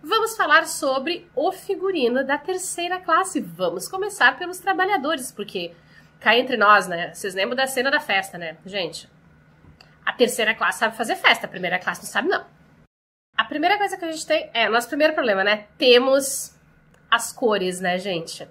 Vamos falar sobre o figurino da terceira classe. Vamos começar pelos trabalhadores, porque cá entre nós, né? Vocês lembram da cena da festa, né? Gente, a terceira classe sabe fazer festa, a primeira classe não sabe, não. A primeira coisa que a gente tem nosso primeiro problema, né? Temos as cores, né, gente?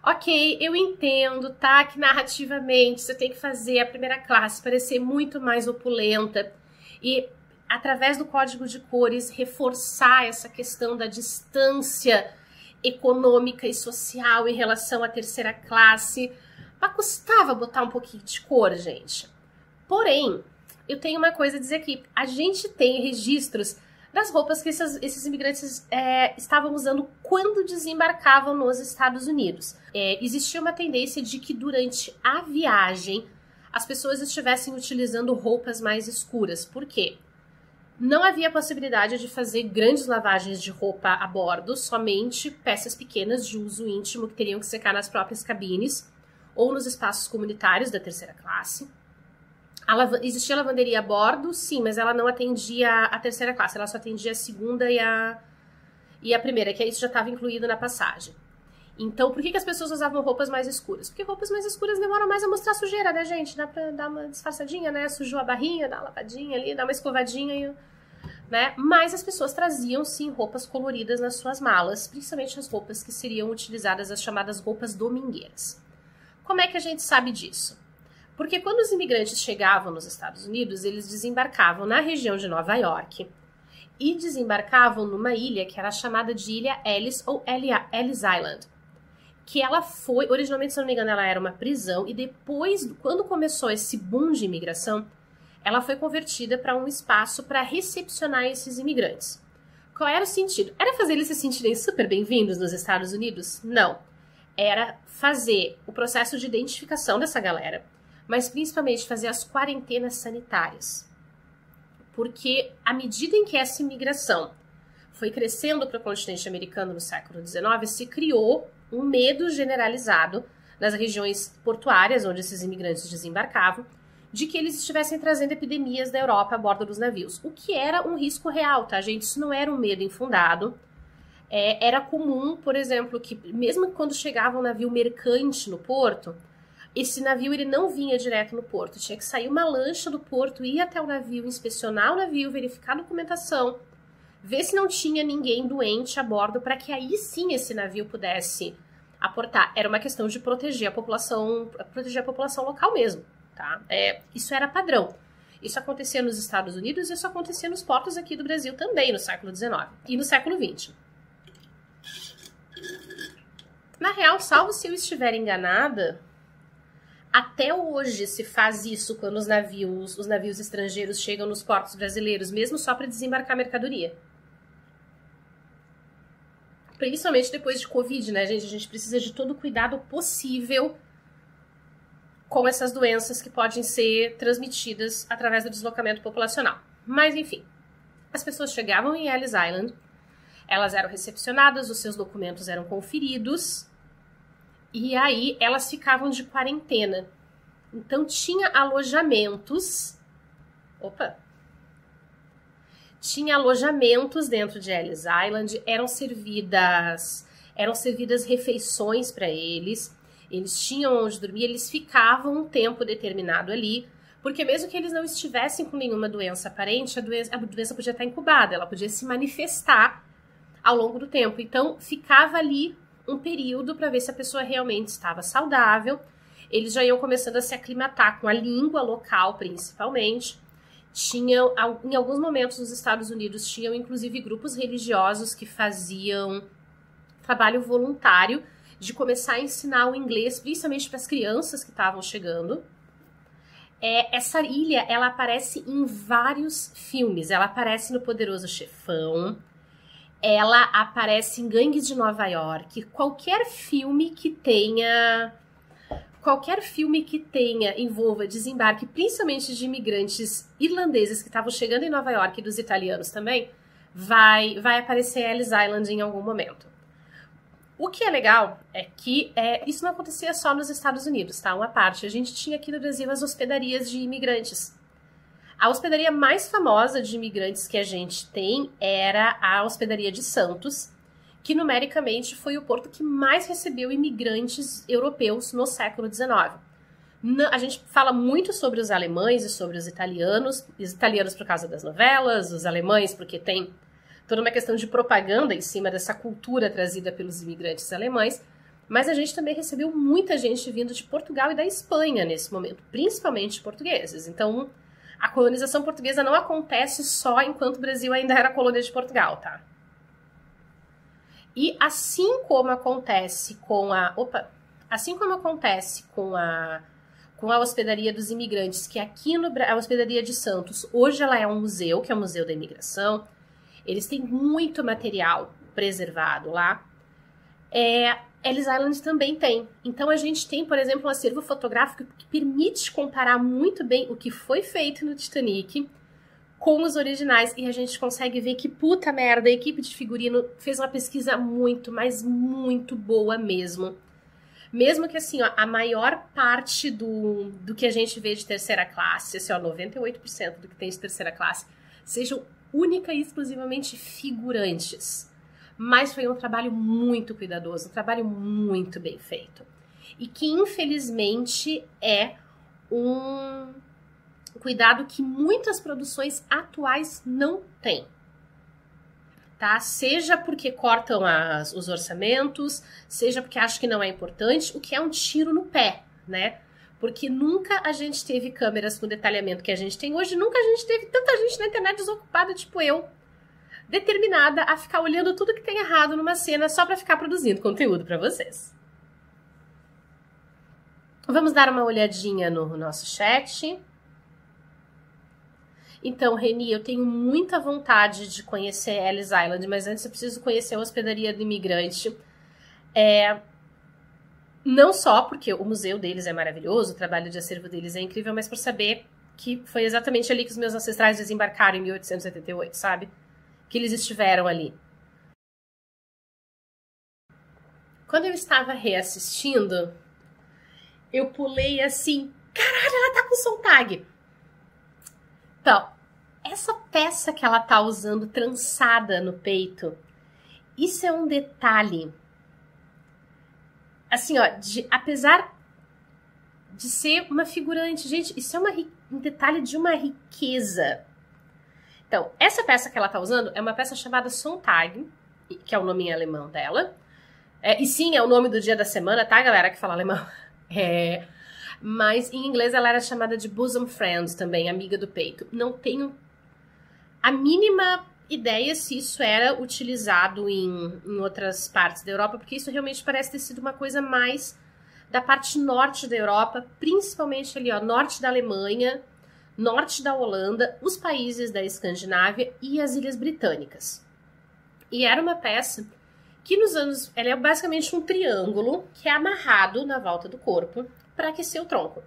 Ok, eu entendo, tá? Que narrativamente você tem que fazer a primeira classe parecer muito mais opulenta e, através do código de cores, reforçar essa questão da distância econômica e social em relação à terceira classe. Mas custava botar um pouquinho de cor, gente. Porém, eu tenho uma coisa a dizer aqui. A gente tem registros das roupas que esses imigrantes estavam usando quando desembarcavam nos Estados Unidos. Existia uma tendência de que durante a viagem as pessoas estivessem utilizando roupas mais escuras. Por quê? Não havia possibilidade de fazer grandes lavagens de roupa a bordo, somente peças pequenas de uso íntimo que teriam que secar nas próprias cabines ou nos espaços comunitários da terceira classe. Existia lavanderia a bordo, sim, mas ela não atendia a terceira classe, ela só atendia a segunda e a primeira, que isso já estava incluído na passagem. Então, por que as pessoas usavam roupas mais escuras? Porque roupas mais escuras demoram mais a mostrar sujeira, né, gente? Dá pra dar uma disfarçadinha, né? Sujou a barrinha, dá uma lavadinha ali, dá uma escovadinha, né? Mas as pessoas traziam, sim, roupas coloridas nas suas malas, principalmente as roupas que seriam utilizadas, as chamadas roupas domingueiras. Como é que a gente sabe disso? Porque quando os imigrantes chegavam nos Estados Unidos, eles desembarcavam na região de Nova York e desembarcavam numa ilha que era chamada de Ilha Ellis ou Ellis Island, que ela foi, originalmente, se não me engano, ela era uma prisão e depois, quando começou esse boom de imigração, ela foi convertida para um espaço para recepcionar esses imigrantes. Qual era o sentido? Era fazer eles se sentirem super bem-vindos nos Estados Unidos? Não. Era fazer o processo de identificação dessa galera, mas principalmente fazer as quarentenas sanitárias. Porque à medida em que essa imigração foi crescendo para o continente americano no século XIX, se criou um medo generalizado nas regiões portuárias onde esses imigrantes desembarcavam, de que eles estivessem trazendo epidemias da Europa a bordo dos navios, o que era um risco real, tá, gente? Isso não era um medo infundado. Era comum, por exemplo, que mesmo quando chegava um navio mercante no porto, esse navio ele não vinha direto no porto, tinha que sair uma lancha do porto, ir até o navio, inspecionar o navio, verificar a documentação, ver se não tinha ninguém doente a bordo, para que aí sim esse navio pudesse aportar. Era uma questão de proteger a população local mesmo, tá? Isso era padrão. Isso acontecia nos Estados Unidos e isso acontecia nos portos aqui do Brasil também, no século XIX e no século XX. Na real, salvo se eu estiver enganada, até hoje se faz isso quando os navios estrangeiros chegam nos portos brasileiros, mesmo só para desembarcar mercadoria. Principalmente depois de Covid, né, gente? A gente precisa de todo o cuidado possível com essas doenças que podem ser transmitidas através do deslocamento populacional. Mas, enfim, as pessoas chegavam em Ellis Island, elas eram recepcionadas, os seus documentos eram conferidos, e aí elas ficavam de quarentena. Então tinha alojamentos. Tinha alojamentos dentro de Ellis Island, eram servidas refeições para eles. Eles tinham onde dormir, eles ficavam um tempo determinado ali, porque mesmo que eles não estivessem com nenhuma doença aparente, a doença podia estar incubada, ela podia se manifestar ao longo do tempo. Então ficava ali um período para ver se a pessoa realmente estava saudável. Eles já iam começando a se aclimatar com a língua local, principalmente. Em alguns momentos nos Estados Unidos, tinham inclusive grupos religiosos que faziam trabalho voluntário de começar a ensinar o inglês, principalmente para as crianças que estavam chegando. Essa ilha, ela aparece em vários filmes. Ela aparece no Poderoso Chefão, ela aparece em Gangues de Nova York. Qualquer filme que tenha envolva desembarque, principalmente de imigrantes irlandeses que estavam chegando em Nova York, e dos italianos também, vai aparecer Ellis Island em algum momento. O que é legal é que isso não acontecia só nos Estados Unidos, tá? Uma parte. A gente tinha aqui no Brasil as hospedarias de imigrantes. A hospedaria mais famosa de imigrantes que a gente tem era a hospedaria de Santos, que numericamente foi o porto que mais recebeu imigrantes europeus no século XIX. A gente fala muito sobre os alemães e sobre os italianos por causa das novelas, os alemães porque tem toda uma questão de propaganda em cima dessa cultura trazida pelos imigrantes alemães, mas a gente também recebeu muita gente vindo de Portugal e da Espanha nesse momento, principalmente portugueses. Então, a colonização portuguesa não acontece só enquanto o Brasil ainda era colônia de Portugal, tá? E assim como acontece com a hospedaria dos imigrantes, que aqui a hospedaria de Santos, hoje ela é um museu, que é o Museu da Imigração. Eles têm muito material preservado lá. Ellis Island também tem. Então a gente tem, por exemplo, um acervo fotográfico que permite comparar muito bem o que foi feito no Titanic com os originais, e a gente consegue ver que, puta merda, a equipe de figurino fez uma pesquisa muito, mas muito boa mesmo. Mesmo que, assim, ó, a maior parte do que a gente vê de terceira classe, assim, ó, 98% do que tem de terceira classe, sejam única e exclusivamente figurantes. Mas foi um trabalho muito cuidadoso, um trabalho muito bem feito. E que, infelizmente, é um cuidado que muitas produções atuais não têm. Tá? Seja porque cortam os orçamentos, seja porque acham que não é importante, o que é um tiro no pé, né? Porque nunca a gente teve câmeras com detalhamento que a gente tem hoje, nunca a gente teve tanta gente na internet desocupada, tipo eu, determinada a ficar olhando tudo que tem errado numa cena só para ficar produzindo conteúdo para vocês. Vamos dar uma olhadinha no nosso chat. Então, Reni, eu tenho muita vontade de conhecer Ellis Island, mas antes eu preciso conhecer a hospedaria do imigrante. Não só porque o museu deles é maravilhoso, o trabalho de acervo deles é incrível, mas por saber que foi exatamente ali que os meus ancestrais desembarcaram em 1888, sabe? Que eles estiveram ali. Quando eu estava reassistindo, eu pulei assim, caralho, ela tá com Sontag. Então, essa peça que ela tá usando trançada no peito, isso é um detalhe. Assim, ó, apesar de ser uma figurante, gente, isso é um detalhe de uma riqueza. Então, essa peça que ela tá usando é uma peça chamada Sonntag, que é o nome em alemão dela. E sim, é o nome do dia da semana, tá, galera, que fala alemão? Mas em inglês ela era chamada de bosom friend também, amiga do peito. Não tenho a mínima ideia se isso era utilizado em outras partes da Europa, porque isso realmente parece ter sido uma coisa mais da parte norte da Europa, principalmente ali, ó, norte da Alemanha, norte da Holanda, os países da Escandinávia e as Ilhas Britânicas. E era uma peça que ela é basicamente um triângulo que é amarrado na volta do corpo para aquecer o tronco.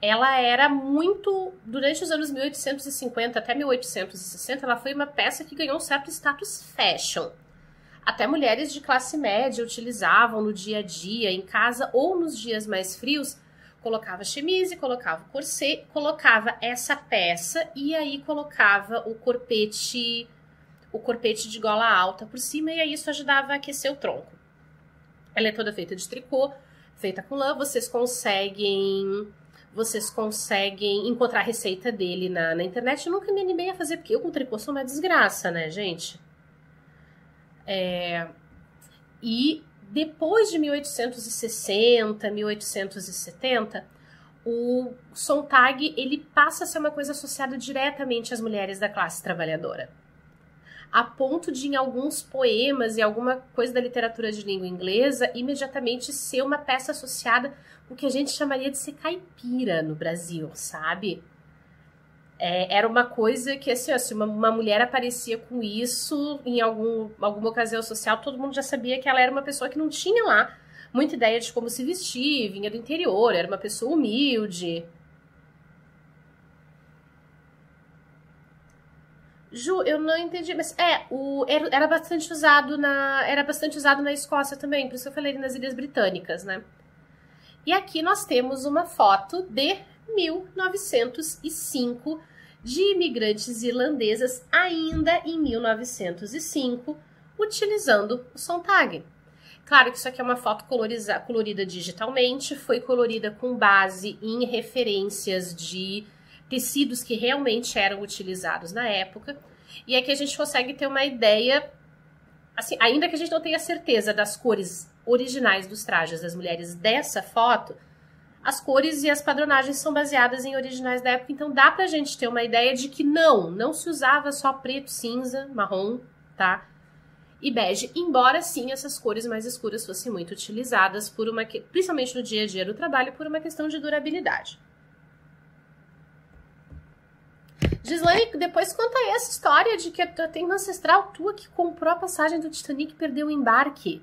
Ela era muito... Durante os anos 1850 até 1860, ela foi uma peça que ganhou um certo status fashion. Até mulheres de classe média utilizavam no dia a dia, em casa ou nos dias mais frios, colocava chemise, colocava corset, colocava essa peça e aí colocava o corpete de gola alta por cima, e aí isso ajudava a aquecer o tronco. Ela é toda feita de tricô, feita com lã. Vocês conseguem encontrar a receita dele na internet. Eu nunca me animei a fazer, porque eu com tricô sou uma desgraça, né, gente? E depois de 1860, 1870, o Sontag, ele passa a ser uma coisa associada diretamente às mulheres da classe trabalhadora. A ponto de, em alguns poemas e alguma coisa da literatura de língua inglesa, imediatamente ser uma peça associada com o que a gente chamaria de ser caipira no Brasil, sabe? Era uma coisa que, assim, ó, se uma mulher aparecia com isso em alguma ocasião social, todo mundo já sabia que ela era uma pessoa que não tinha lá muita ideia de como se vestir, vinha do interior, era uma pessoa humilde. Ju, eu não entendi, mas era bastante usado na Escócia também, por isso eu falei nas Ilhas Britânicas, né? E aqui nós temos uma foto de 1905 de imigrantes irlandesas ainda em 1905, utilizando o Sontag. Claro que isso aqui é uma foto colorida digitalmente, foi colorida com base em referências de tecidos que realmente eram utilizados na época. E aqui a gente consegue ter uma ideia, assim, ainda que a gente não tenha certeza das cores originais dos trajes das mulheres dessa foto, as cores e as padronagens são baseadas em originais da época, então dá pra gente ter uma ideia de que não se usava só preto, cinza, marrom, tá? E bege, embora sim essas cores mais escuras fossem muito utilizadas, principalmente no dia a dia do trabalho, por uma questão de durabilidade. Gislaine, depois conta aí essa história de que tem uma ancestral tua que comprou a passagem do Titanic e perdeu o embarque.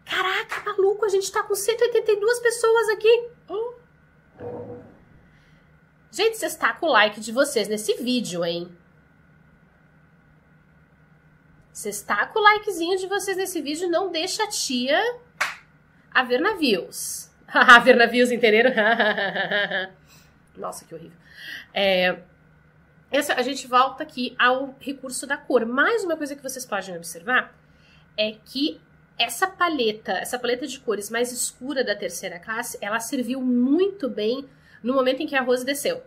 Caraca, maluco, a gente tá com 182 pessoas aqui. Gente, vocês tá com o like de vocês nesse vídeo, hein? Vocês tá com o likezinho de vocês nesse vídeo, não deixa a tia a ver navios. A ver navios, entenderam? Nossa, que horrível. A gente volta aqui ao recurso da cor. Mais uma coisa que vocês podem observar é que essa paleta de cores mais escura da terceira classe, ela serviu muito bem no momento em que a Rose desceu.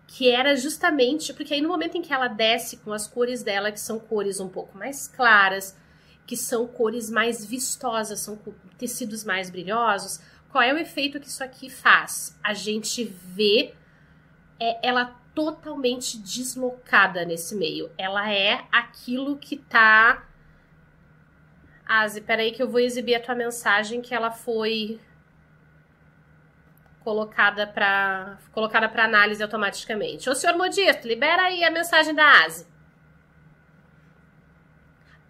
Que era justamente, porque aí no momento em que ela desce com as cores dela, que são cores um pouco mais claras, que são cores mais vistosas, são tecidos mais brilhosos, qual é o efeito que isso aqui faz? A gente vê ela totalmente deslocada nesse meio. Ela é aquilo que tá... Asi, peraí que eu vou exibir a tua mensagem que ela foi colocada para análise automaticamente. Ô, senhor Modisto, libera aí a mensagem da Asi.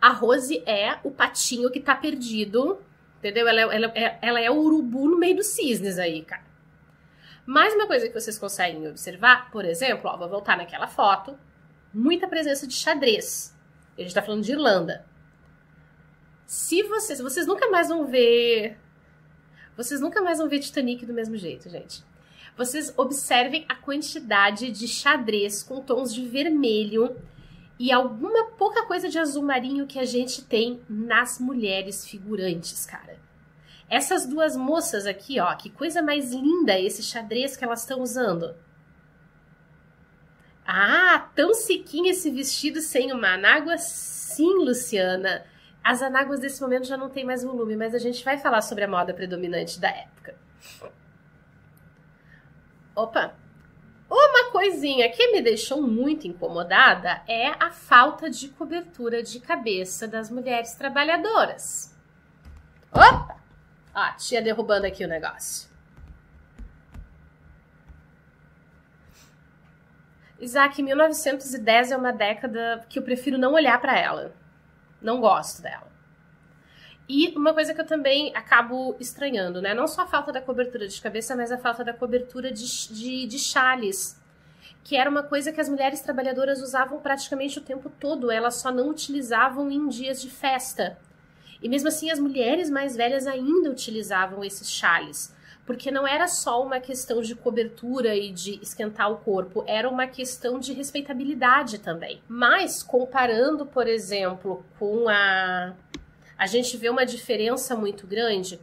A Rose é o patinho que tá perdido, entendeu? Ela é o urubu no meio dos cisnes aí, cara. Mais uma coisa que vocês conseguem observar, por exemplo, ó, vou voltar naquela foto, muita presença de xadrez. A gente tá falando de Irlanda. Se vocês nunca mais vão ver... Vocês nunca mais vão ver Titanic do mesmo jeito, gente. Vocês observem a quantidade de xadrez com tons de vermelho e alguma pouca coisa de azul marinho que a gente tem nas mulheres figurantes, cara. Essas duas moças aqui, ó, que coisa mais linda esse xadrez que elas estão usando. Ah, tão sequinho esse vestido sem uma anágua? Sim, Luciana. As anáguas desse momento já não tem mais volume, mas a gente vai falar sobre a moda predominante da época. Opa! Uma coisinha que me deixou muito incomodada é a falta de cobertura de cabeça das mulheres trabalhadoras. Opa! Ó, a tia derrubando aqui o negócio. Isaac, 1910 é uma década que eu prefiro não olhar para ela. Não gosto dela. E uma coisa que eu também acabo estranhando, né? Não só a falta da cobertura de cabeça, mas a falta da cobertura de chales. Que era uma coisa que as mulheres trabalhadoras usavam praticamente o tempo todo. Elas só não utilizavam em dias de festa. E mesmo assim, as mulheres mais velhas ainda utilizavam esses chales. Porque não era só uma questão de cobertura e de esquentar o corpo, era uma questão de respeitabilidade também. Mas, comparando, por exemplo, com a gente vê uma diferença muito grande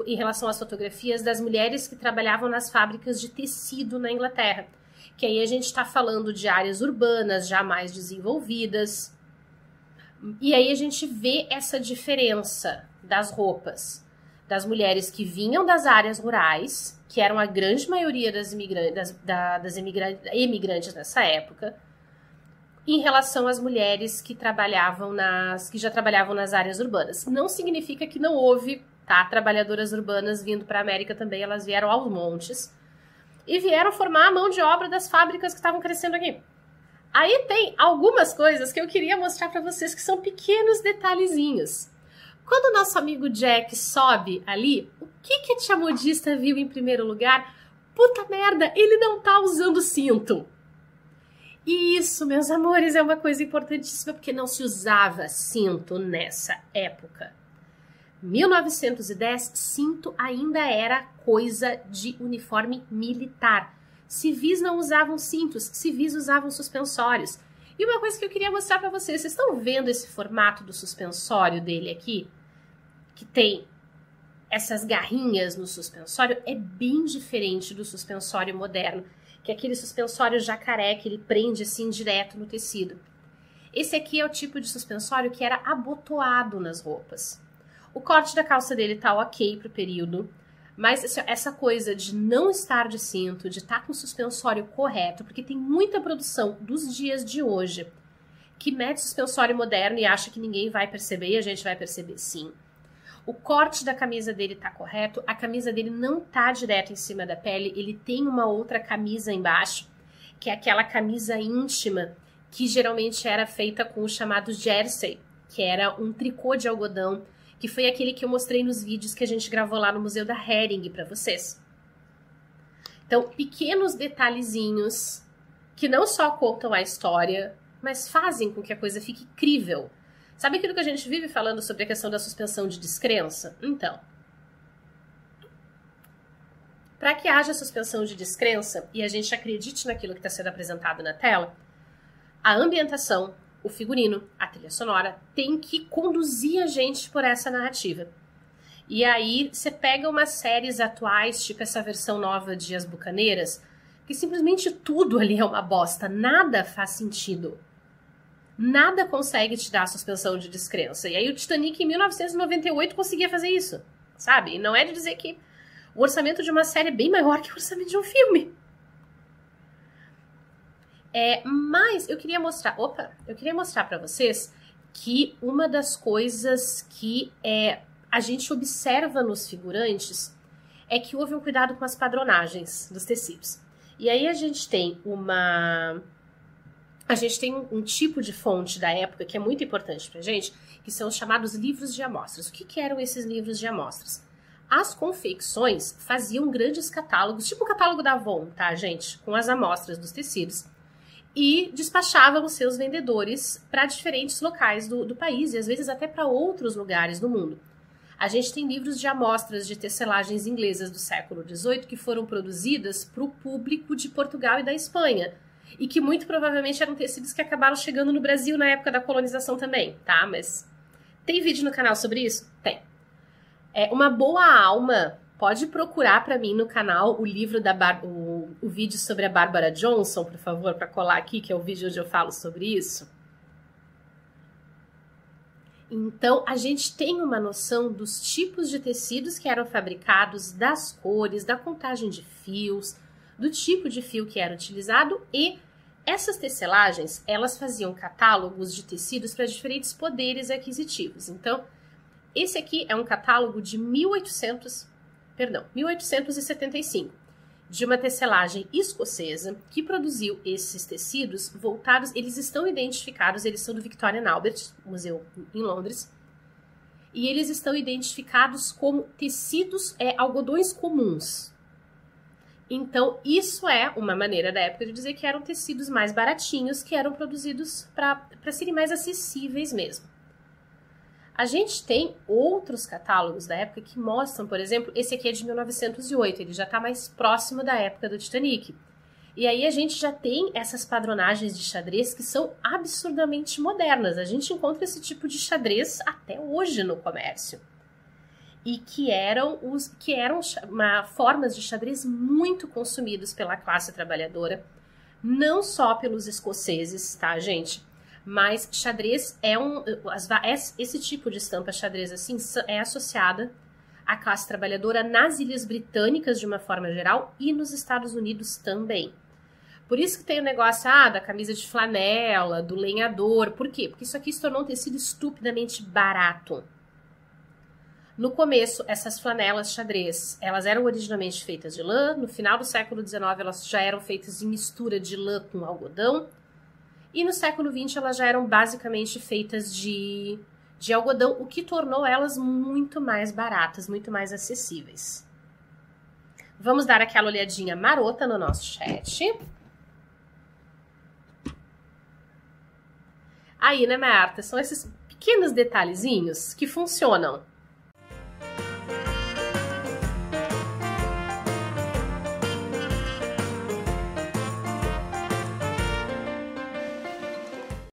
em relação às fotografias das mulheres que trabalhavam nas fábricas de tecido na Inglaterra. Que aí a gente está falando de áreas urbanas já mais desenvolvidas. E aí a gente vê essa diferença das roupas. Das mulheres que vinham das áreas rurais, que eram a grande maioria das imigrantes nessa época, em relação às mulheres que já trabalhavam nas áreas urbanas. Não significa que não houve, tá, trabalhadoras urbanas vindo para a América também, elas vieram aos montes e vieram formar a mão de obra das fábricas que estavam crescendo aqui. Aí tem algumas coisas que eu queria mostrar para vocês que são pequenos detalhezinhos. Quando o nosso amigo Jack sobe ali, o que a tia modista viu em primeiro lugar? Puta merda, ele não tá usando cinto. E isso, meus amores, é uma coisa importantíssima, porque não se usava cinto nessa época. 1910, cinto ainda era coisa de uniforme militar. Civis não usavam cintos, civis usavam suspensórios. E uma coisa que eu queria mostrar para vocês estão vendo esse formato do suspensório dele aqui? Que tem essas garrinhas no suspensório, é bem diferente do suspensório moderno, que é aquele suspensório jacaré que ele prende assim direto no tecido. Esse aqui é o tipo de suspensório que era abotoado nas roupas. O corte da calça dele tá ok pro período, mas essa coisa de não estar de cinto, de estar com o suspensório correto, porque tem muita produção dos dias de hoje que mete suspensório moderno e acha que ninguém vai perceber, e a gente vai perceber sim. O corte da camisa dele tá correto, a camisa dele não tá direto em cima da pele, ele tem uma outra camisa embaixo, que é aquela camisa íntima, que geralmente era feita com o chamado jersey, que era um tricô de algodão, que foi aquele que eu mostrei nos vídeos que a gente gravou lá no Museu da Hering para vocês. Então, pequenos detalhezinhos que não só contam a história, mas fazem com que a coisa fique crível. Sabe aquilo que a gente vive falando sobre a questão da suspensão de descrença? Então, para que haja suspensão de descrença e a gente acredite naquilo que está sendo apresentado na tela, a ambientação, o figurino, a trilha sonora tem que conduzir a gente por essa narrativa. E aí você pega umas séries atuais, tipo essa versão nova de As Bucaneiras, que simplesmente tudo ali é uma bosta, nada faz sentido. Nada consegue te dar a suspensão de descrença. E aí o Titanic em 1998 conseguia fazer isso, sabe? E não é de dizer que o orçamento de uma série é bem maior que o orçamento de um filme. Mas eu queria mostrar para vocês que uma das coisas que a gente observa nos figurantes é que houve um cuidado com as padronagens dos tecidos. E aí a gente tem um tipo de fonte da época que é muito importante pra gente, que são os chamados livros de amostras. O que eram esses livros de amostras? As confecções faziam grandes catálogos, tipo o catálogo da Avon, tá, gente? Com as amostras dos tecidos. E despachavam os seus vendedores para diferentes locais do país e às vezes até para outros lugares do mundo. A gente tem livros de amostras de tecelagens inglesas do século XVIII que foram produzidas para o público de Portugal e da Espanha e que muito provavelmente eram tecidos que acabaram chegando no Brasil na época da colonização também, tá? Mas tem vídeo no canal sobre isso? Tem. Uma boa alma pode procurar para mim no canal o livro o vídeo sobre a Barbara Johnson, por favor, para colar aqui, que é o vídeo onde eu falo sobre isso. Então, a gente tem uma noção dos tipos de tecidos que eram fabricados, das cores, da contagem de fios, do tipo de fio que era utilizado e essas tecelagens, elas faziam catálogos de tecidos para diferentes poderes aquisitivos. Então, esse aqui é um catálogo de 1875, de uma tecelagem escocesa que produziu esses tecidos voltados, eles estão identificados, eles são do Victoria and Albert, museu em Londres, e eles estão identificados como tecidos, algodões comuns. Então, isso é uma maneira da época de dizer que eram tecidos mais baratinhos, que eram produzidos para serem mais acessíveis mesmo. A gente tem outros catálogos da época que mostram, por exemplo, esse aqui é de 1908, ele já está mais próximo da época do Titanic. E aí a gente já tem essas padronagens de xadrez que são absurdamente modernas. A gente encontra esse tipo de xadrez até hoje no comércio. E que eram formas de xadrez muito consumidos pela classe trabalhadora, não só pelos escoceses, tá, gente? Mas xadrez esse tipo de estampa xadrez assim é associada à classe trabalhadora nas Ilhas Britânicas de uma forma geral e nos Estados Unidos também. Por isso que tem o negócio da camisa de flanela, do lenhador. Por quê? Porque isso aqui se tornou um tecido estupidamente barato. No começo, essas flanelas xadrez, elas eram originalmente feitas de lã. No final do século XIX, elas já eram feitas em mistura de lã com algodão. E no século XX elas já eram basicamente feitas de algodão, o que tornou elas muito mais baratas, muito mais acessíveis. Vamos dar aquela olhadinha marota no nosso chat. Aí, né, Marta? São esses pequenos detalhezinhos que funcionam.